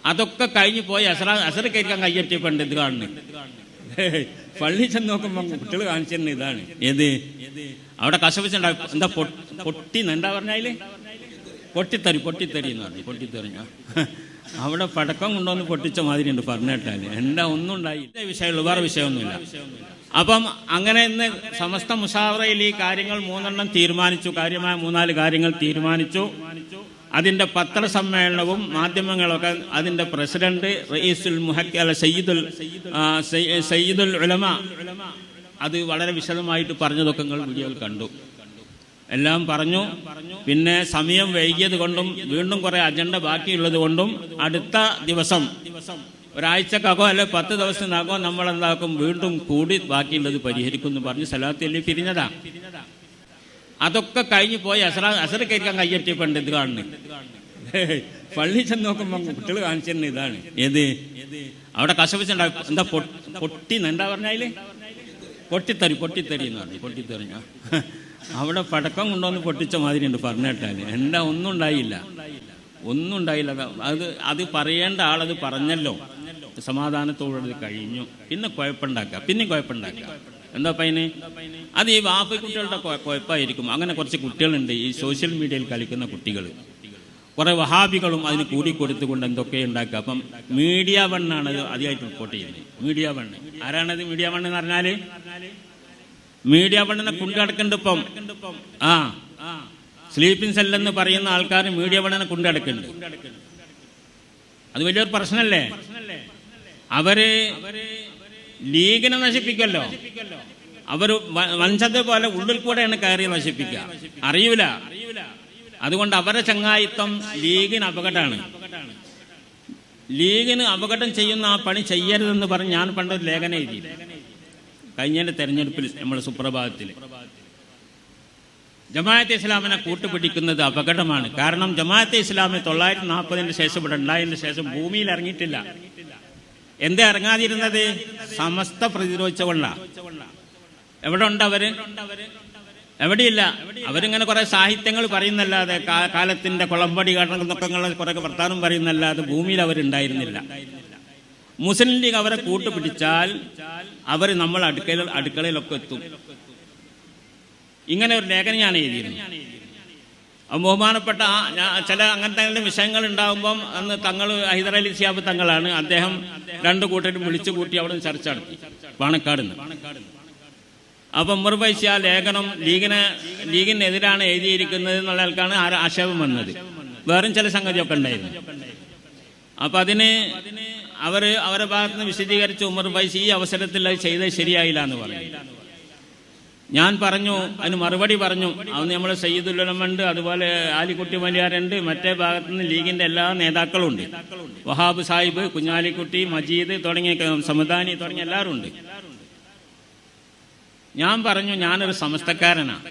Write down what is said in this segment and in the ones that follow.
അതൊക്കെ കഴിഞ്ഞ് പോയി അസർ കഴിക്കാൻ കയ്യറ്റിയപ്പോണ്ട് ഇത് കാണുന്നത്. പള്ളി ചെന്ന് നോക്കുമ്പോൾ കുട്ടികൾ കാണിച്ചിരുന്ന ഇതാണ്. ഏത് അവിടെ കശപിച്ചുണ്ടാവും. എന്താ പൊട്ടി എന്താ പറഞ്ഞാല് പൊട്ടിത്തെറി എന്ന് പറഞ്ഞു. പൊട്ടിത്തെറിഞ്ഞ അവിടെ പടക്കം കൊണ്ടുവന്ന് പൊട്ടിച്ച മാതിരി ഉണ്ട് പറഞ്ഞിട്ടാല്. എന്താ ഒന്നും ഉണ്ടായില്ല. വിഷയമുള്ളൂ, വേറെ വിഷയമൊന്നുമില്ല. അപ്പം അങ്ങനെ ഇന്ന് സമസ്ത മുഷാവറയിൽ ഈ കാര്യങ്ങൾ 3 തീരുമാനിച്ചു. കാര്യമായ 3-4 കാര്യങ്ങൾ തീരുമാനിച്ചു. അതിന്റെ പത്രസമ്മേളനവും മാധ്യമങ്ങളൊക്കെ അതിന്റെ പ്രസിഡന്റ് റഈസുൽ സയ്യിദുൽ ഉലമ അത് വളരെ വിശദമായിട്ട് പറഞ്ഞതൊക്കെ നിങ്ങൾ വീഡിയോയിൽ കണ്ടു. എല്ലാം പറഞ്ഞു. പിന്നെ സമയം വൈകിയത് കൊണ്ടും വീണ്ടും കുറെ അജണ്ട ബാക്കിയുള്ളത് കൊണ്ടും അടുത്ത ദിവസം ഒരാഴ്ചക്കകോ അല്ലെ 10 ദിവസത്തിനകോ നമ്മൾ എന്താക്കും വീണ്ടും കൂടി ബാക്കിയുള്ളത് പരിഹരിക്കുമെന്ന് പറഞ്ഞ് സലാത്തിൽ പിരിഞ്ഞതാ. അതൊക്കെ കഴിഞ്ഞ് പോയി അസർ കഴിക്കാൻ കയ്യറ്റിയപ്പോണ്ട് ഇത് കാണുന്നത്. പള്ളി ചെന്ന് നോക്കുമ്പോൾ കുട്ടികൾ കാണിച്ചിരുന്ന ഇതാണ്. ഏത് അവിടെ കശപിച്ചുണ്ടാവും. എന്താ പൊട്ടി എന്താ പറഞ്ഞാല് പൊട്ടിത്തെറി എന്ന് പറഞ്ഞു. പൊട്ടിത്തെറിഞ്ഞ അവിടെ പടക്കം കൊണ്ടുവന്ന് പൊട്ടിച്ച മാതിരി ഉണ്ട് പറഞ്ഞിട്ടാല്. എന്താ ഒന്നും ഉണ്ടായില്ല. അത് പറയേണ്ട ആളത് പറഞ്ഞല്ലോ. സമാധാനത്തോടത് കഴിഞ്ഞു. പിന്നെ കുഴപ്പമുണ്ടാക്കുക. എന്താ പയ്യന് അത് ഈ വാപ്പക്കുട്ടികളുടെ കുഴപ്പമായിരിക്കും. അങ്ങനെ കുറച്ച് കുട്ടികളുണ്ട് ഈ സോഷ്യൽ മീഡിയയിൽ കളിക്കുന്ന കുട്ടികൾ. കുറെ വഹാബികളും അതിന് കൂടി കൊടുത്തുകൊണ്ട് എന്തൊക്കെ ഉണ്ടാക്കുക. അപ്പം മീഡിയ വണ്ണാണ് അത് ആദ്യമായിട്ട് റിപ്പോർട്ട് ചെയ്യുന്നത്. മീഡിയ വണ്ണ് ആരാണത്? മീഡിയ വണ്ണ് എന്ന് പറഞ്ഞാല് മീഡിയ വണ്ണിനെ കൊണ്ടുനടക്കുന്നുണ്ട് ഇപ്പം. സ്ലീപ്പിംഗ് സെല്ലെന്ന് പറയുന്ന ആൾക്കാർ മീഡിയ വണ്ണിനെ കൊണ്ടുനടക്കുന്നുണ്ട്. അത് വലിയൊരു പ്രശ്നമല്ലേ? അവര് ലീഗിനെ നശിപ്പിക്കല്ലോ. അവർ വഞ്ചത്തെ പോലെ ഉള്ളിൽ കൂടെയാണ് കയറി നശിപ്പിക്കുക. അറിയൂല. അതുകൊണ്ട് അവരെ ചങ്ങായിത്വം ലീഗിന് അപകടമാണ്. ലീഗിന് അപകടം ചെയ്യുന്ന ആ പണി ചെയ്യരുതെന്ന് പറഞ്ഞ് ഞാൻ പണ്ടൊരു ലേഖനം എഴുതി. കഴിഞ്ഞ തെരഞ്ഞെടുപ്പിൽ നമ്മൾ സുപ്രഭാതത്തിൽ ജമാഅത്തെ ഇസ്ലാമിനെ കൂട്ടുപിടിക്കുന്നത് അപകടമാണ്. കാരണം ജമാഅത്തെ ഇസ്ലാമി 940 ശേഷം ഇവിടെ ഉണ്ടായതിന് ശേഷം ഭൂമിയിൽ ഇറങ്ങിയിട്ടില്ല. എന്താ ഇറങ്ങാതിരുന്നത്? സമസ്ത പ്രതിരോധിച്ചുകൊണ്ടാണ്. എവിടെ ഉണ്ട് അവര്? എവിടെയില്ല. അവരിങ്ങനെ കുറെ സാഹിത്യങ്ങൾ പറയുന്നല്ലാതെ കാലത്തിന്റെ കൊളമ്പടി കാരണമൊക്കെ കുറെ വർത്താനം പറയുന്നല്ലാതെ ഭൂമിയിൽ അവരുണ്ടായിരുന്നില്ല. മുസ്ലിം ലീഗ് അവരെ കൂട്ടുപിടിച്ചാൽ അവർ നമ്മൾ അടുക്കളയിലൊക്കെ എത്തും. ഇങ്ങനെ ഒരു ലേഖനം ഞാൻ എഴുതിയിരുന്നു. ബഹുമാനപ്പെട്ട ചില അങ്ങനത്തെ വിഷയങ്ങൾ ഉണ്ടാകുമ്പം അന്ന് തങ്ങൾ ഹൈദർ അലി ശിഹാബ് തങ്ങളാണ്. അദ്ദേഹം 2 കൂട്ടരും വിളിച്ചു കൂട്ടി അവിടെ ചർച്ച നടത്തി പാണക്കാട് നിന്ന്. അപ്പൊ ഉമർ ഫൈസി ആ ലേഖനം ലീഗിനെതിരാണ് എഴുതിയിരിക്കുന്നത് എന്നുള്ള ആൾക്കാണ് ആക്ഷേപം വന്നത്. വേറും ചില സംഗതിയൊക്കെ ഉണ്ടായിരുന്നു. അപ്പൊ അതിന് അവരെ ഭാഗത്തുനിന്ന് വിശദീകരിച്ച് ഉമർ ഫൈസി ഈ അവസരത്തിൽ അത് ചെയ്തത് ശരിയായില്ല എന്ന് പറഞ്ഞു. ഞാൻ പറഞ്ഞു, അതിന് മറുപടി പറഞ്ഞു. അന്ന് നമ്മൾ സയ്യിദുൽ ഉലമ ഉണ്ട്, അതുപോലെ ആലിക്കുട്ടി വലിയാറുണ്ട്, മറ്റേ ഭാഗത്തുനിന്ന് ലീഗിന്റെ എല്ലാ നേതാക്കളും ഉണ്ട്. വഹാബ് സാഹിബ്, കുഞ്ഞാലിക്കുട്ടി, മജീദ് തുടങ്ങിയ സമദാനി തുടങ്ങിയ എല്ലാവരും ഉണ്ട്. ഞാൻ പറഞ്ഞു, ഞാനൊരു സമസ്തക്കാരനാണ്.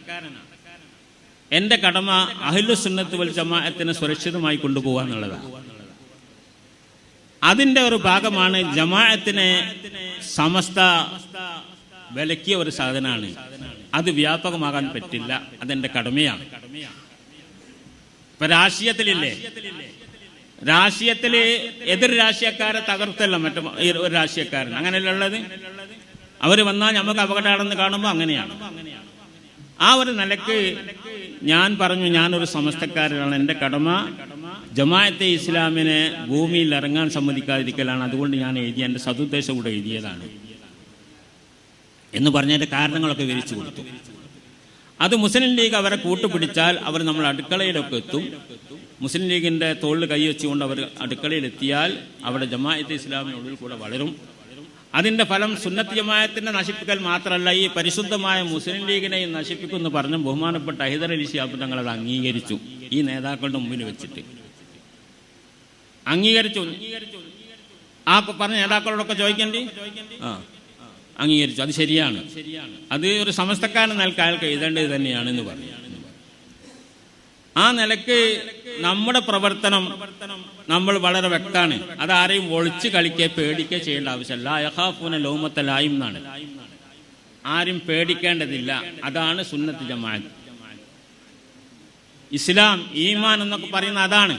എന്റെ കടമ അഹ്ലുസുന്നത്ത് വൽ ജമാഅത്തിനെ സുരക്ഷിതമായി കൊണ്ടുപോകുക എന്നുള്ളതാണ്. അതിന്റെ ഒരു ഭാഗമാണ് ജമാഅത്തിനെ സമസ്ത വിലക്കിയ ഒരു സാധനമാണ്. അത് വ്യാപകമാകാൻ പറ്റില്ല. അതെന്റെ കടമയാണ്. ഇപ്പൊ രാഷ്ട്രീയത്തിലില്ലേ, രാഷ്ട്രീയത്തില് എതിർ രാഷ്ട്രീയക്കാരെ തകർത്തല്ല ഒരു രാഷ്ട്രീയക്കാരൻ. അങ്ങനെയല്ല ഉള്ളത്. അവര് വന്നാൽ നമുക്ക് അപകടമാണെന്ന് കാണുമ്പോൾ അങ്ങനെയാണ്. ആ ഒരു നിലക്ക് ഞാൻ പറഞ്ഞു, ഞാനൊരു സമസ്തക്കാരനാണ്. എന്റെ കടമ ജമാഅത്തെ ഇസ്ലാമിനെ ഭൂമിയിൽ ഇറങ്ങാൻ സമ്മതിക്കാതിരിക്കലാണ്. അതുകൊണ്ട് ഞാൻ എഴുതിയ എന്റെ സതുദ്ദേശം കൂടെ എഴുതിയതാണ് എന്ന് പറഞ്ഞതിന്റെ കാരണങ്ങളൊക്കെ വിവരിച്ചു കൊടുത്തു. അത് മുസ്ലിം ലീഗ് അവരെ കൂട്ടുപിടിച്ചാൽ അവർ നമ്മൾ അടുക്കളയിലൊക്കെ എത്തും. മുസ്ലിം ലീഗിന്റെ തോളിൽ കൈവച്ചുകൊണ്ട് അവർ അടുക്കളയിലെത്തിയാൽ അവിടെ ജമാഅത്തെ ഇസ്ലാമിനുള്ളിൽ കൂടെ വളരും. അതിന്റെ ഫലം സുന്നത്ത് ജമാഅത്തിനെ നശിപ്പിക്കൽ മാത്രമല്ല, ഈ പരിശുദ്ധമായ മുസ്ലിം ലീഗിനെയും നശിപ്പിക്കുമെന്ന് പറഞ്ഞ ബഹുമാനപ്പെട്ട ഹൈദർ അലി ശിഹാബ് തങ്ങൾ അത് അംഗീകരിച്ചു. ഈ നേതാക്കളുടെ മുമ്പിൽ വെച്ചിട്ട് അംഗീകരിച്ചു. ആ പറഞ്ഞ നേതാക്കളോടൊക്കെ ചോദിക്കേണ്ടി അംഗീകരിച്ചു. അത് ശരിയാണ്. അത് ഒരു സമസ്തക്കാരൻ നിലക്ക് അയാൾക്ക് എഴുതേണ്ടത് തന്നെയാണ് എന്ന് പറഞ്ഞു. ആ നിലക്ക് നമ്മുടെ പ്രവർത്തനം നമ്മൾ വളരെ വ്യക്തമാണ്. അതാരെയും ഒളിച്ച് കളിക്കുക പേടിക്കുക ചെയ്യേണ്ട ആവശ്യമല്ല. യഖാഫൂന ലൗമത്ത ലായിം എന്നാണ്. ആരും പേടിക്കേണ്ടതില്ല. അതാണ് സുന്നത്ത് ജമാഅത്ത്. ഇസ്ലാം ഈമാൻ എന്നൊക്കെ പറയുന്ന അതാണ്.